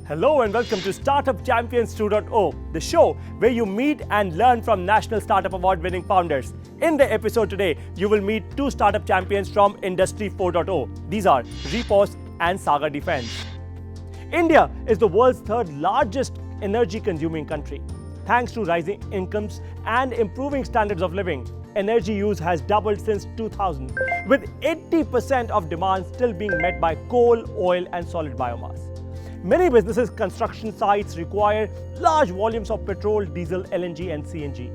Hello and welcome to Startup Champions 2.0, the show where you meet and learn from National Startup Award winning founders. In the episode today, you will meet two startup champions from Industry 4.0. These are Repos and Saga Defense. India is the world's third largest energy consuming country. Thanks to rising incomes and improving standards of living, energy use has doubled since 2000, with 80% of demand still being met by coal, oil and solid biomass. Many businesses' construction sites require large volumes of petrol, diesel, LNG and CNG.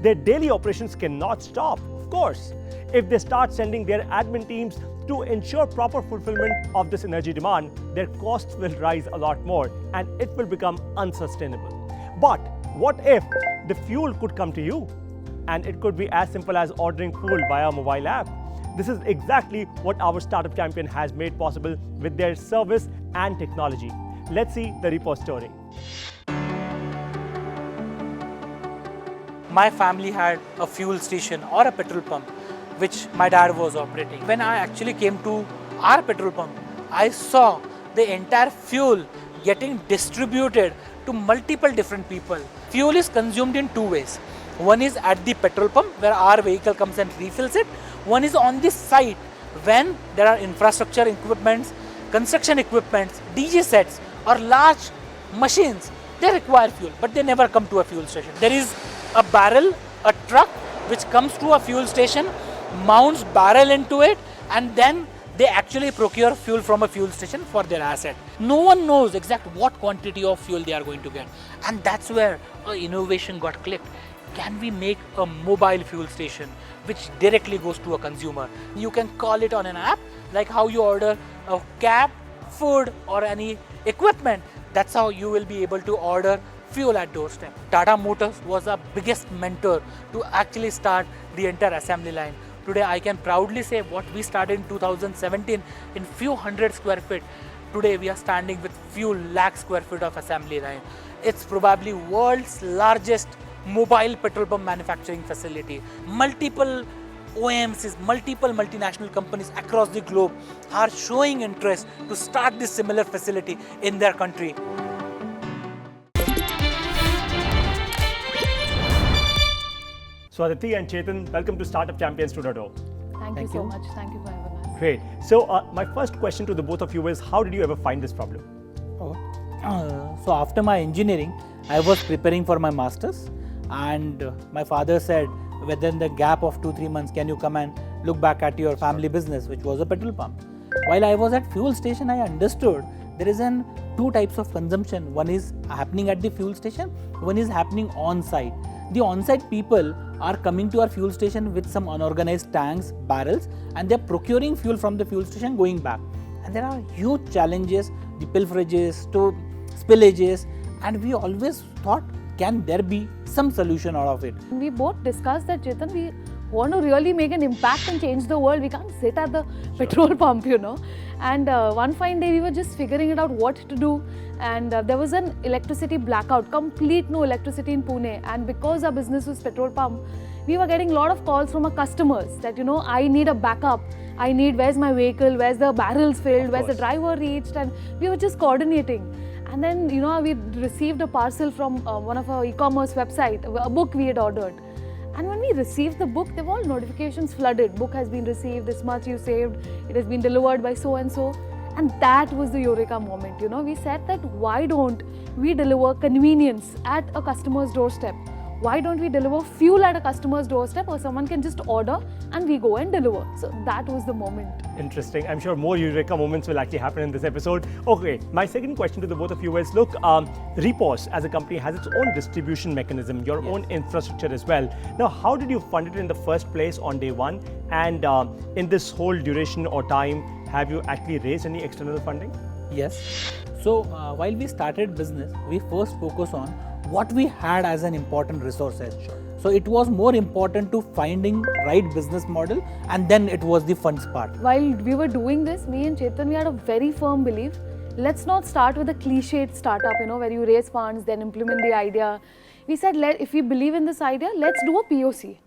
Their daily operations cannot stop, of course. If they start sending their admin teams to ensure proper fulfillment of this energy demand, their costs will rise a lot more and it will become unsustainable. But what if the fuel could come to you? And it could be as simple as ordering fuel via a mobile app. This is exactly what our startup champion has made possible with their service and technology. Let's see the Repo story. My family had a fuel station or a petrol pump which my dad was operating. When I actually came to our petrol pump, I saw the entire fuel getting distributed to multiple different people. Fuel is consumed in two ways. One is at the petrol pump where our vehicle comes and refills it. One is on the site when there are infrastructure equipments, construction equipments, DJ sets or large machines. They require fuel, but they never come to a fuel station. There is a barrel, a truck which comes to a fuel station, mounts barrel into it, and then they actually procure fuel from a fuel station for their asset. No one knows exact what quantity of fuel they are going to get. And that's where innovation got clicked. Can we make a mobile fuel station which directly goes to a consumer? You can call it on an app, like how you order a cab, food or any equipment. That's how you will be able to order fuel at doorstep. Tata Motors was our biggest mentor to actually start the entire assembly line. Today I can proudly say what we started in 2017 in few hundred square feet. Today we are standing with few lakh square feet of assembly line. It's probably world's largest mobile petrol pump manufacturing facility. Multiple OEMs, multiple multinational companies across the globe are showing interest to start this similar facility in their country. So Aditi and Chetan, welcome to Startup Champions 2.0. Thank you so much. Thank you for having us. Great. So my first question to the both of you is, how did you ever find this problem? So after my engineering, I was preparing for my masters, and my father said, within the gap of 2-3 months, can you come and look back at your family business, which was a petrol pump. While I was at fuel station, I understood there is two types of consumption. One is happening at the fuel station, one is happening on site. The on-site people are coming to our fuel station with some unorganized tanks, barrels, and they're procuring fuel from the fuel station going back. And there are huge challenges, the pilferages, spillages, and we always thought, can there be some solution out of it? We both discussed that, Chetan, we want to really make an impact and change the world. We can't sit at the petrol pump, And one fine day we were just figuring it out what to do. And there was an electricity blackout, complete no electricity in Pune. And because our business was petrol pump, we were getting a lot of calls from our customers that, I need a backup. Where's my vehicle, where's the barrels filled, where's the driver reached, and we were just coordinating. And then, we received a parcel from one of our e-commerce website, a book we had ordered. And when we received the book, there were all notifications flooded. Book has been received, this much you saved, it has been delivered by so and so. And that was the eureka moment, We said that why don't we deliver convenience at a customer's doorstep? Why don't we deliver fuel at a customer's doorstep, or someone can just order and we go and deliver? So that was the moment. Interesting. I'm sure more eureka moments will actually happen in this episode. Okay, my second question to the both of you is, look, Repos as a company has its own distribution mechanism, your own infrastructure as well. Now, how did you fund it in the first place on day one? And in this whole duration or time, have you actually raised any external funding? Yes. So while we started business, we first focused on what we had as an important resources. So it was more important to finding right business model, and then it was the funds part. While we were doing this, me and Chetan, we had a very firm belief. Let's not start with a cliched startup, where you raise funds, then implement the idea. We said, if we believe in this idea, let's do a POC.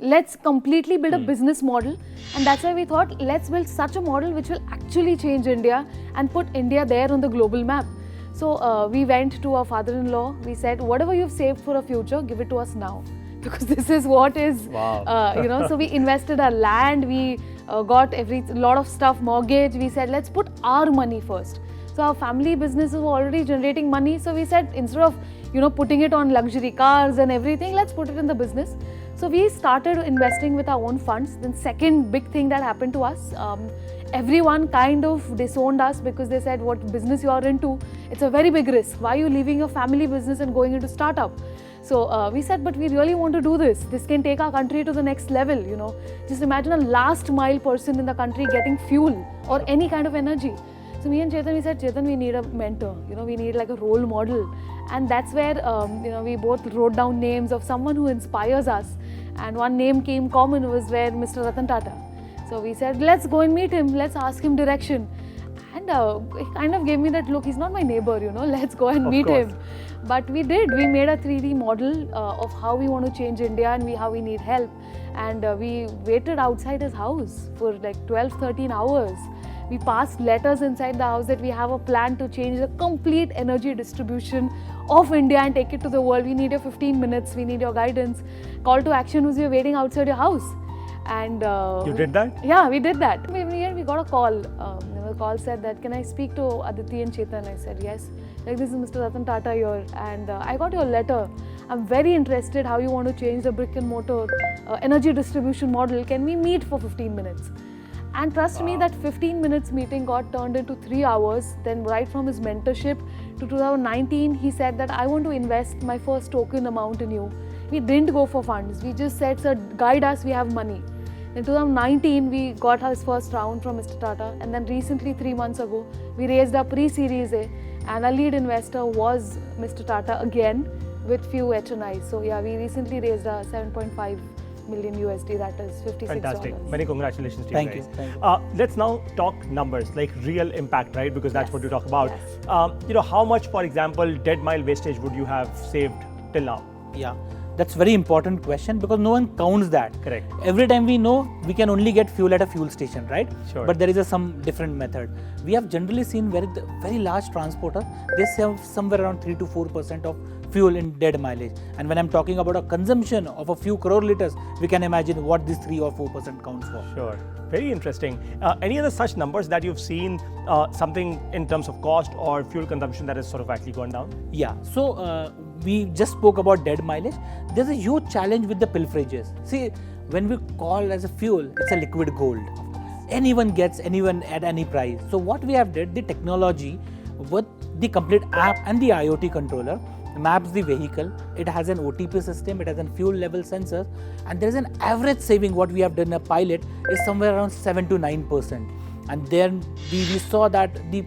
Let's completely build a business model, and that's why we thought, let's build such a model which will actually change India and put India there on the global map. So we went to our father-in-law. We said, whatever you've saved for a future, give it to us now. Because this is what is, so we invested our land, we got lot of stuff, mortgage. We said, let's put our money first. So our family businesses were already generating money. So we said, instead of, putting it on luxury cars and everything, let's put it in the business. So we started investing with our own funds. Then second big thing that happened to us, everyone kind of disowned us because they said, what business you are into, it's a very big risk. Why are you leaving your family business and going into startup? So we said, but we really want to do this. This can take our country to the next level, Just imagine a last mile person in the country getting fuel or any kind of energy. So me and Chetan, we said, Chetan, we need a mentor, we need like a role model. And that's where, we both wrote down names of someone who inspires us. And one name came common was where Mr. Ratan Tata. So we said, let's go and meet him, let's ask him direction. And he kind of gave me that look, he's not my neighbor, let's go and meet him. But we did, we made a 3D model of how we want to change India and how we need help. And we waited outside his house for like 12-13 hours. We passed letters inside the house that we have a plan to change the complete energy distribution of India and take it to the world. We need your 15 minutes, we need your guidance. Call to action was we were waiting outside your house. And you did that? Yeah, we did that. We got a call. The call said that, can I speak to Aditi and Chetan? I said, yes. Like, this is Mr. Ratan Tata here. And I got your letter. I'm very interested how you want to change the brick and mortar energy distribution model. Can we meet for 15 minutes? And trust me, that 15 minutes meeting got turned into 3 hours. Then right from his mentorship to 2019, he said that I want to invest my first token amount in you. We didn't go for funds. We just said, sir, guide us, we have money. In 2019, we got his first round from Mr. Tata. And then recently, 3 months ago, we raised our pre-series A. And our lead investor was Mr. Tata again with few HNIs. So yeah, we recently raised a 7.5 million USD, that is $56. Fantastic. Many congratulations to you guys. Thank you. Let's now talk numbers, like real impact, right? Because that's what you talk about. Yes. How much, for example, dead mile wastage would you have saved till now? Yeah, that's very important question because no one counts that. Correct. Every time we know we can only get fuel at a fuel station, right? Sure. But there is some different method. We have generally seen very large transporter, they save somewhere around 3 to 4% of fuel in dead mileage. And when I'm talking about a consumption of a few crore liters, we can imagine what this 3 or 4% counts for. Sure. Very interesting. Any other such numbers that you've seen, something in terms of cost or fuel consumption that has sort of actually gone down? Yeah. So we just spoke about dead mileage. There's a huge challenge with the pilferages. See, when we call as a fuel, it's a liquid gold. Anyone gets anyone at any price. So what we have did, the technology with the complete app and the IoT controller maps the vehicle. It has an OTP system, it has a fuel level sensor, and there is an average saving. What we have done in a pilot is somewhere around 7 to 9%. And then we saw that the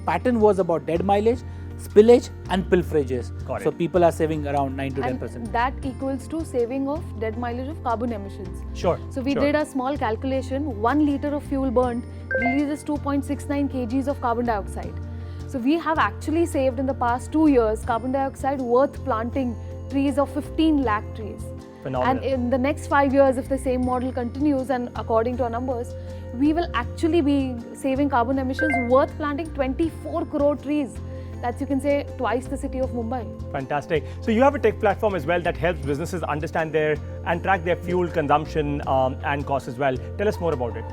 pattern was about dead mileage, spillage and pilferages. So people are saving around 9 to 10%. And that equals to saving of dead mileage of carbon emissions. Sure. So we did a small calculation. 1 liter of fuel burned releases 2.69 kgs of carbon dioxide. So we have actually saved in the past 2 years carbon dioxide worth planting trees of 15 lakh trees. Phenomenal. And in the next 5 years, if the same model continues and according to our numbers, we will actually be saving carbon emissions worth planting 24 crore trees. That's, you can say, twice the city of Mumbai. Fantastic. So you have a tech platform as well that helps businesses understand and track their fuel consumption and costs as well. Tell us more about it.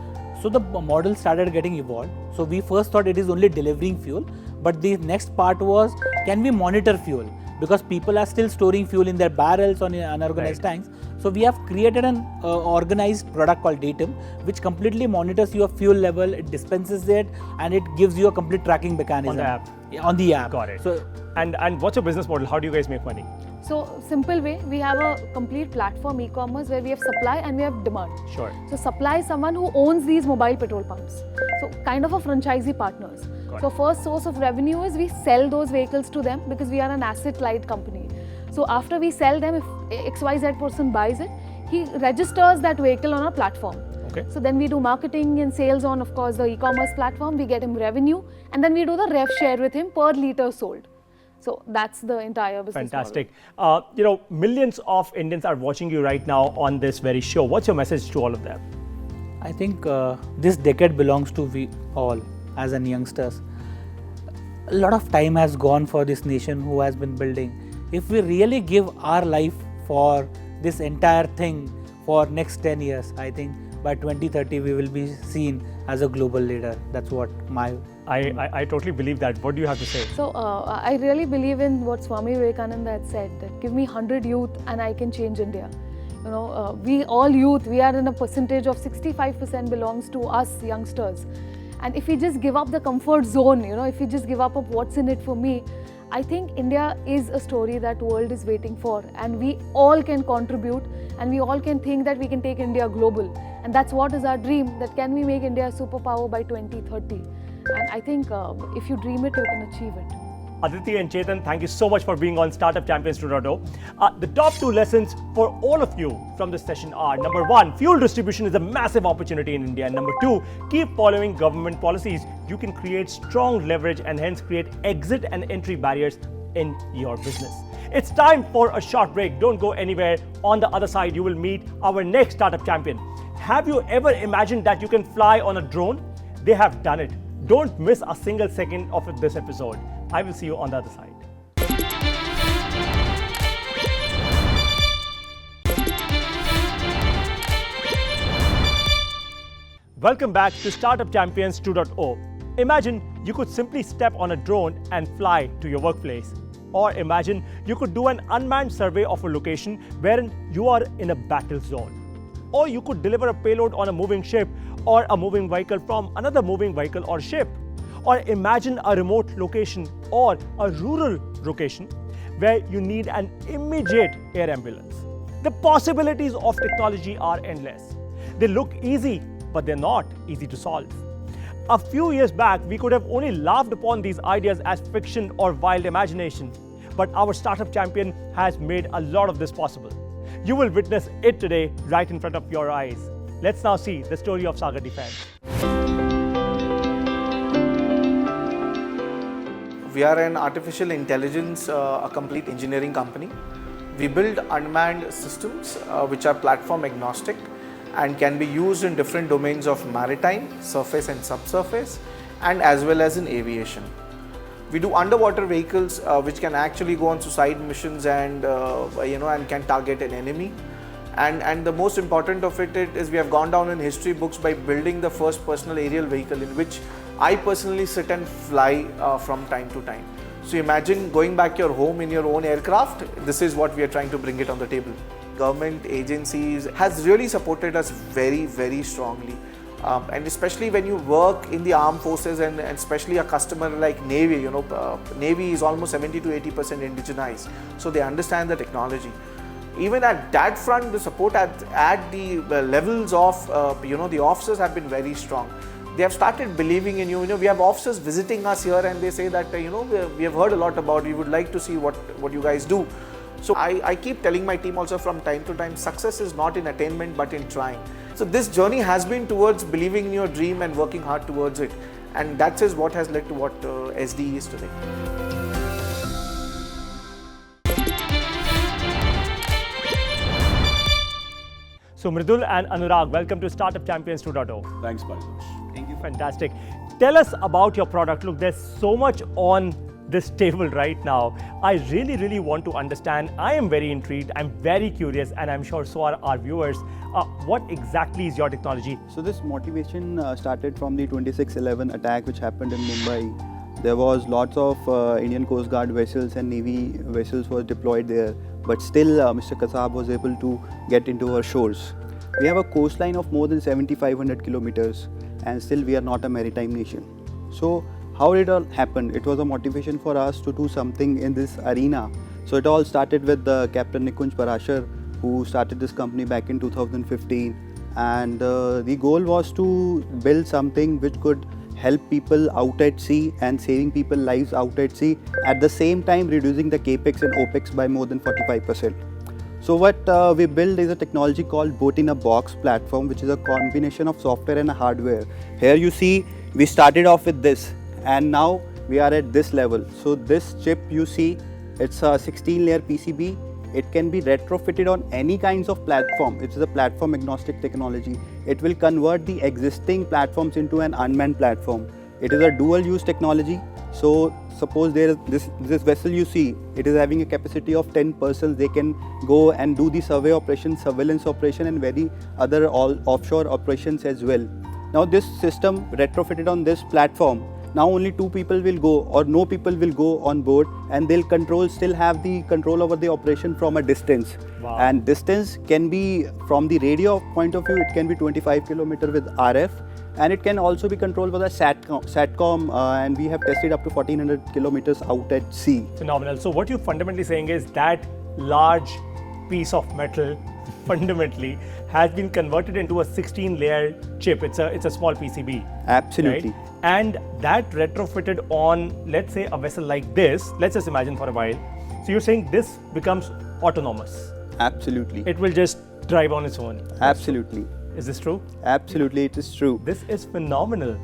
So the model started getting evolved. So we first thought it is only delivering fuel, but the next part was, can we monitor fuel? Because people are still storing fuel in their barrels or in unorganized tanks. So we have created an organized product called Datum, which completely monitors your fuel level, it dispenses it, and it gives you a complete tracking mechanism. On the app? Yeah, on the app. Got it. So, and what's your business model? How do you guys make money? So, simple way, we have a complete platform e-commerce where we have supply and we have demand. Sure. So, supply is someone who owns these mobile petrol pumps. So, kind of a franchisee partners. So, first source of revenue is we sell those vehicles to them because we are an asset-light company. So, after we sell them, if XYZ person buys it, he registers that vehicle on our platform. Okay. So, then we do marketing and sales on, of course, the e-commerce platform. We get him revenue and then we do the rev share with him per liter sold. So that's the entire business Fantastic. Millions of Indians are watching you right now on this very show. What's your message to all of them? I think this decade belongs to we all as youngsters. a lot of time has gone for this nation who has been building. If we really give our life for this entire thing for next 10 years, I think by 2030 we will be seen as a global leader. That's what I totally believe that. What do you have to say? So I really believe in what Swami Vivekananda had said, that give me 100 youth and I can change India. You know, we all youth, we are in a percentage of 65% belongs to us youngsters. And if we just give up the comfort zone, you know, if we just give up of what's in it for me, I think India is a story that world is waiting for, and we all can contribute and we all can think that we can take India global. And that's what is our dream, that can we make India a superpower by 2030. And I think if you dream it, you can achieve it. Aditi and Chetan, thank you so much for being on Startup Champions 2.0. The top 2 lessons for all of you from this session are: number 1, fuel distribution is a massive opportunity in India. And number 2, keep following government policies. You can create strong leverage and hence create exit and entry barriers in your business. It's time for a short break. Don't go anywhere. On the other side, you will meet our next startup champion. Have you ever imagined that you can fly on a drone? They have done it. Don't miss a single second of this episode. I will see you on the other side. Welcome back to Startup Champions 2.0. Imagine you could simply step on a drone and fly to your workplace. Or imagine you could do an unmanned survey of a location wherein you are in a battle zone. Or you could deliver a payload on a moving ship or a moving vehicle from another moving vehicle or ship. Or imagine a remote location or a rural location where you need an immediate air ambulance. The possibilities of technology are endless. They look easy, but they're not easy to solve. A few years back, we could have only laughed upon these ideas as fiction or wild imagination. But our startup champion has made a lot of this possible. You will witness it today right in front of your eyes. Let's now see the story of Sagar Defense. We are an artificial intelligence, a complete engineering company. We build unmanned systems which are platform agnostic and can be used in different domains of maritime, surface and subsurface, and as well as in aviation. We do underwater vehicles which can actually go on suicide missions and and can target an enemy. And the most important of it is we have gone down in history books by building the first personal aerial vehicle in which I personally sit and fly from time to time. So imagine going back your home in your own aircraft. This is what we are trying to bring it on the table. Government agencies has really supported us very, very strongly. And especially when you work in the armed forces and especially a customer like Navy, Navy is almost 70 to 80% indigenized. So they understand the technology. Even at that front, the support at the levels of, the officers have been very strong. They have started believing in you. We have officers visiting us here and they say that, we have heard a lot about you. We would like to see what you guys do. So I keep telling my team also from time to time, success is not in attainment but in trying. So this journey has been towards believing in your dream and working hard towards it. And that is what has led to what SD is today. So Mridul and Anurag, welcome to Startup Champions 2.0. Thanks, Paritosh. Thank you. Fantastic. Tell us about your product. Look, there's so much on this table right now. I really, really want to understand. I am very intrigued. I'm very curious, and I'm sure so are our viewers. What exactly is your technology? So this motivation started from the 26/11 attack which happened in Mumbai. There was lots of Indian Coast Guard vessels and Navy vessels were deployed there. But still Mr. Kasab was able to get into our shores. We have a coastline of more than 7,500 kilometers and still we are not a maritime nation. So how did it all happen? It was a motivation for us to do something in this arena. So it all started with Captain Nikunj Parashar, who started this company back in 2015. And the goal was to build something which could help people out at sea and saving people lives out at sea, at the same time reducing the capex and opex by more than 45%. So what we built is a technology called Boat in a Box platform, which is a combination of software and hardware. Here you see we started off with this and now we are at this level. So this chip you see, it's a 16-layer PCB. It can be retrofitted on any kinds of platform. It is a platform agnostic technology. It will convert the existing platforms into an unmanned platform. It is a dual use technology. So suppose there is this vessel you see, it is having a capacity of 10 persons. They can go and do the survey operation, surveillance operation, and very other all offshore operations as well. Now this system retrofitted on this platform, now only 2 people will go or no people will go on board, and they'll still have the control over the operation from a distance. Wow. And distance can be, from the radio point of view, it can be 25 km with RF, and it can also be controlled with a SATCOM, and we have tested up to 1400 kilometers out at sea. Phenomenal. So what you're fundamentally saying is that large piece of metal fundamentally has been converted into a 16-layer chip. It's a small PCB. Absolutely. Right? And that retrofitted on, let's say, a vessel like this. Let's just imagine for a while. So you're saying this becomes autonomous. Absolutely. It will just drive on its own. Absolutely. Is this true? Absolutely, it is true. This is phenomenal.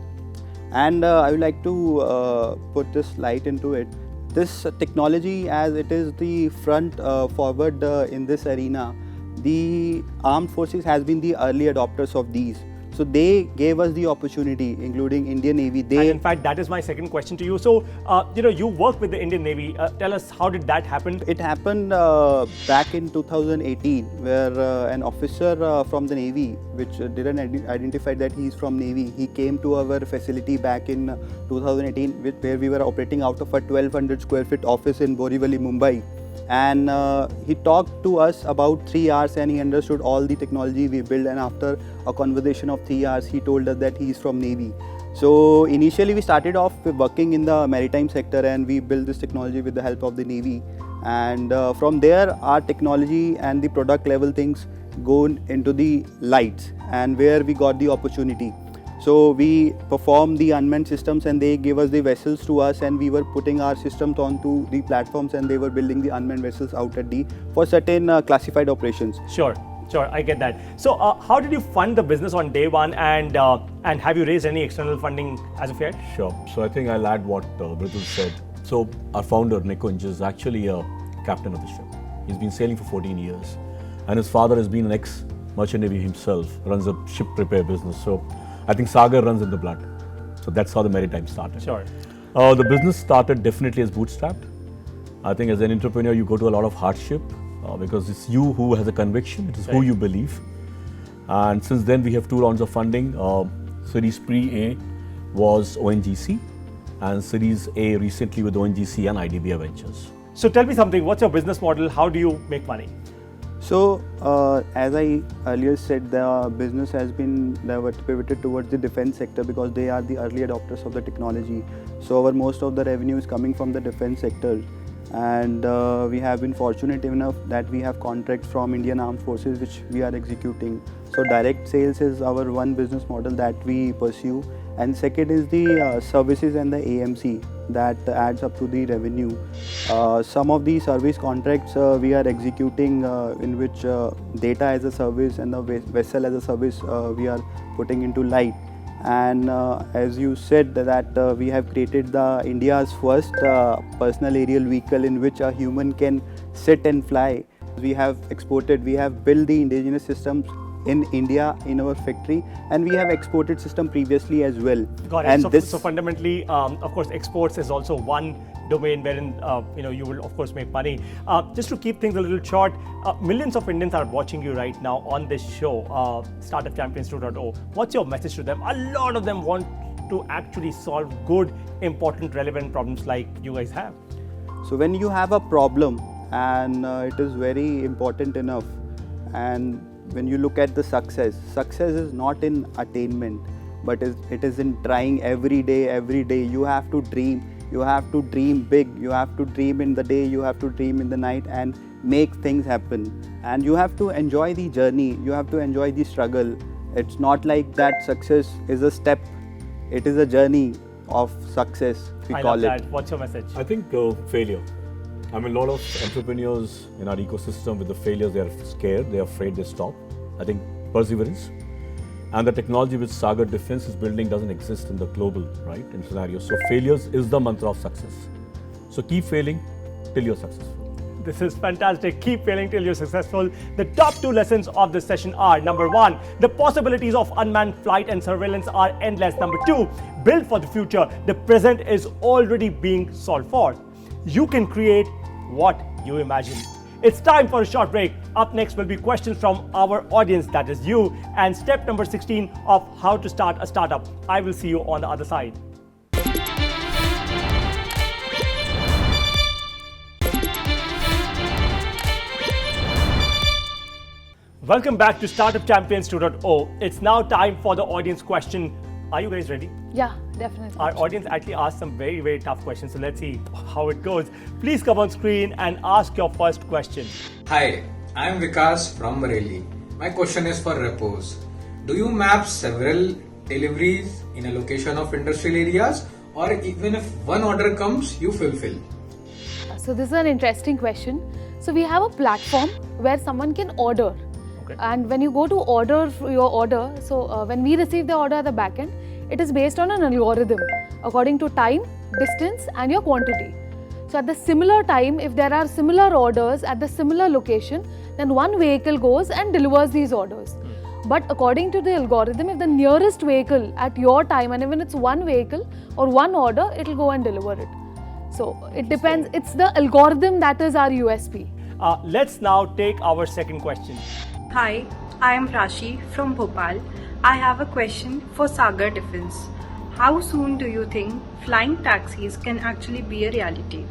And I would like to put this light into it. This technology, as it is the front forward in this arena, the armed forces has been the early adopters of these. So they gave us the opportunity, including Indian Navy. And in fact, that is my second question to you. So, you work with the Indian Navy. Tell us, how did that happen? It happened back in 2018, where an officer from the Navy, which didn't identify that he is from Navy, he came to our facility back in 2018, where we were operating out of a 1200 square feet office in Borivali, Mumbai. And he talked to us about 3 hours, and he understood all the technology we built. And after a conversation of 3 hours, he told us that he is from Navy. So initially we started off working in the maritime sector, and we built this technology with the help of the Navy. And from there, our technology and the product level things go into the lights, and where we got the opportunity. So we performed the unmanned systems, and they gave us the vessels to us, and we were putting our systems onto the platforms, and they were building the unmanned vessels out at for certain classified operations. Sure, I get that. So how did you fund the business on day one, and have you raised any external funding as of yet? Sure. So I think I'll add what Britul said. So our founder, Nikunj, is actually a captain of the ship. He's been sailing for 14 years, and his father has been an ex-merchant navy himself, runs a ship repair business. So I think Sagar runs in the blood. So that's how the maritime started. Sure. The business started definitely as bootstrapped. I think as an entrepreneur, you go to a lot of hardship because it's you who has a conviction, it is who you believe. And since then, we have 2 rounds of funding. Series Pre-A was ONGC, and Series A recently with ONGC and IDBI Ventures. So tell me something, what's your business model? How do you make money? So, as I earlier said, the business has been pivoted towards the defense sector because they are the early adopters of the technology. So, most of the revenue is coming from the defense sector, and we have been fortunate enough that we have contracts from Indian Armed Forces which we are executing. So, direct sales is our one business model that we pursue, and second is the services and the AMC that adds up to the revenue. Some of the service contracts we are executing in which data as a service and the vessel as a service we are putting into light. And as you said that we have created the India's first personal aerial vehicle in which a human can sit and fly. We have exported, we have built the indigenous systems in India in our factory, and we have exported system previously as well. Got it. And So fundamentally, of course, exports is also one domain wherein you will of course make money. Just to keep things a little short, millions of Indians are watching you right now on this show, Startup Champions 2.0. What's your message to them? A lot of them want to actually solve good, important, relevant problems like you guys have. So when you have a problem and it is very important enough, and when you look at the success is not in attainment, but it is in trying every day. You have to dream big, you have to dream in the day, you have to dream in the night, and make things happen. And you have to enjoy the journey, you have to enjoy the struggle. It's not like that success is a step, it is a journey of success, we I call love it. that. What's your message? I think failure. I mean, a lot of entrepreneurs in our ecosystem, with the failures, they are scared, they are afraid, they stop. I think perseverance. And the technology which Sagar Defense is building doesn't exist in the global, right, in scenario. So failures is the mantra of success. So keep failing till you're successful. This is fantastic. Keep failing till you're successful. The top 2 lessons of this session are: number 1, the possibilities of unmanned flight and surveillance are endless. Number 2, build for the future. The present is already being solved for. You can create what you imagine. It's time for a short break. Up next will be questions from our audience, that is you, and step number 16 of how to start a startup. I will see you on the other side. Welcome back to Startup Champions 2.0. It's now time for the audience question. Are you guys ready? Yeah, definitely. Our audience actually asked some very, very tough questions, so let's see how it goes. Please come on screen and ask your first question. Hi, I am Vikas from Bareilly. My question is for repos. Do you map several deliveries in a location of industrial areas, or even if one order comes, you fulfill? So this is an interesting question. So we have a platform where someone can order. Okay. And when you go to order your order, so when we receive the order at the back end, it is based on an algorithm according to time, distance and your quantity. So at the similar time, if there are similar orders at the similar location, then one vehicle goes and delivers these orders. But according to the algorithm, if the nearest vehicle at your time, and even it's one vehicle or one order, it will go and deliver it. So it depends. It's the algorithm that is our USP. Let's now take our second question. Hi, I am Rashi from Bhopal. I have a question for Sagar Defense. How soon do you think flying taxis can actually be a reality?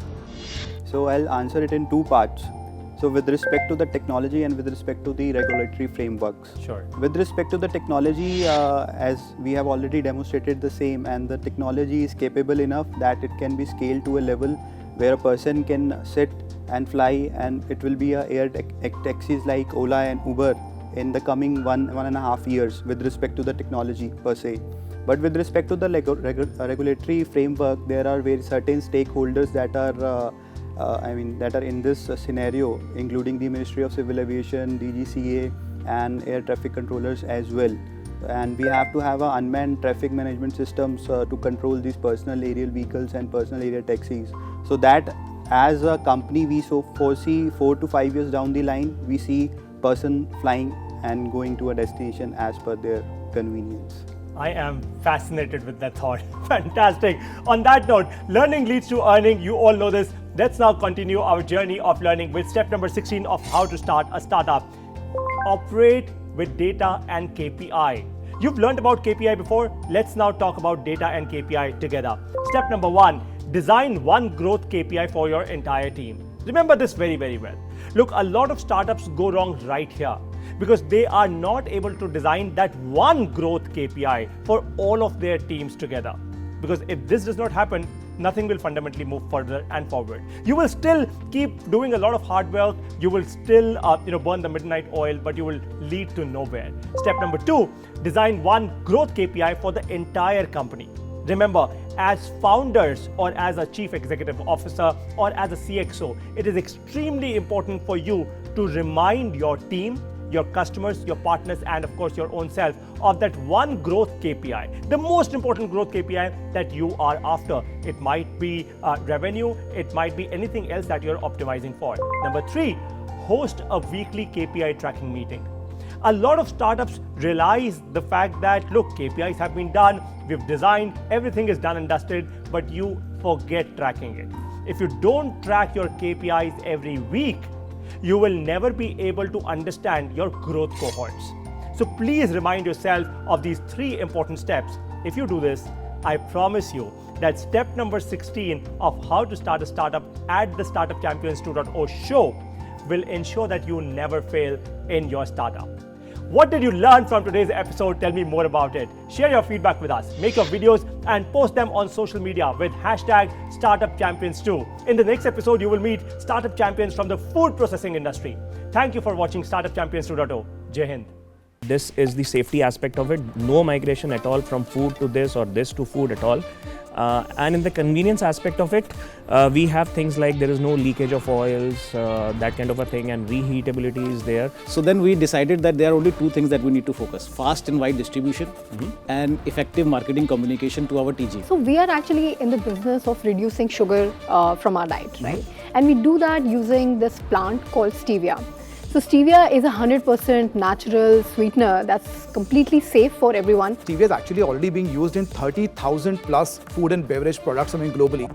So I'll answer it in 2 parts. So with respect to the technology and with respect to the regulatory frameworks. Sure. With respect to the technology, as we have already demonstrated the same, and the technology is capable enough that it can be scaled to a level where a person can sit and fly, and it will be air taxis like Ola and Uber in the coming 1.5 years with respect to the technology per se. But with respect to the regulatory framework, there are very certain stakeholders that are that are in this scenario, including the Ministry of Civil Aviation, DGCA and air traffic controllers as well. And we have to have unmanned traffic management systems to control these personal aerial vehicles and personal area taxis. So that as a company, we foresee 4 to 5 years down the line, we see person flying and going to a destination as per their convenience. I am fascinated with that thought. Fantastic. On that note, learning leads to earning. You all know this. Let's now continue our journey of learning with step number 16 of how to start a startup. Operate with data and KPI. You've learned about KPI before. Let's now talk about data and KPI together. Step number 1, design one growth KPI for your entire team. Remember this very, very well. Look, a lot of startups go wrong right here because they are not able to design that one growth KPI for all of their teams together. Because if this does not happen, nothing will fundamentally move further and forward. You will still keep doing a lot of hard work. You will still burn the midnight oil, but you will lead to nowhere. Step number 2, design one growth KPI for the entire company. Remember, as founders or as a chief executive officer or as a CXO, it is extremely important for you to remind your team, your customers, your partners, and of course your own self of that one growth KPI, the most important growth KPI that you are after. It might be revenue, it might be anything else that you're optimizing for. Number 3, host a weekly KPI tracking meeting. A lot of startups realize the fact that, look, KPIs have been done, we've designed, everything is done and dusted, but you forget tracking it. If you don't track your KPIs every week, you will never be able to understand your growth cohorts. So please remind yourself of these 3 important steps. If you do this, I promise you that step number 16 of how to start a startup at the Startup Champions 2.0 show will ensure that you never fail in your startup. What did you learn from today's episode? Tell me more about it. Share your feedback with us. Make your videos and post them on social media with hashtag StartupChampions2. In the next episode, you will meet startup champions from the food processing industry. Thank you for watching Startup Champions 2.0. Jai Hind. This is the safety aspect of it. No migration at all from food to this or this to food at all. And in the convenience aspect of it, we have things like there is no leakage of oils, that kind of a thing, and reheatability is there. So then we decided that there are only 2 things that we need to focus: fast and wide distribution and effective marketing communication to our TG. So we are actually in the business of reducing sugar from our diet, right? And we do that using this plant called stevia. So stevia is a 100% natural sweetener that's completely safe for everyone. Stevia is actually already being used in 30,000 plus food and beverage products globally.